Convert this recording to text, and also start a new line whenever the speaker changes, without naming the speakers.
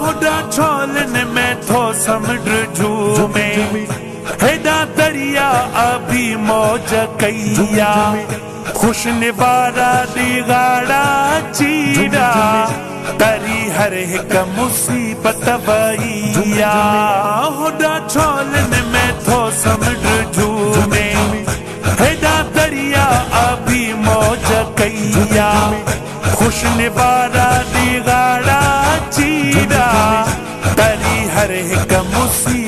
होड़ा छोलन में थो समुद्र झूमे हेदा दरिया अभी मौज कैया खुश निवारा दिगाड़ा चीरा तरी हर एक मुसीबत वैया होड़ा छोलन में थो समुद्र झूमे हेदा दरिया अभी मौज कैया खुश निवारा दिगाड़ा चीरा तरी हर एक मुसीबत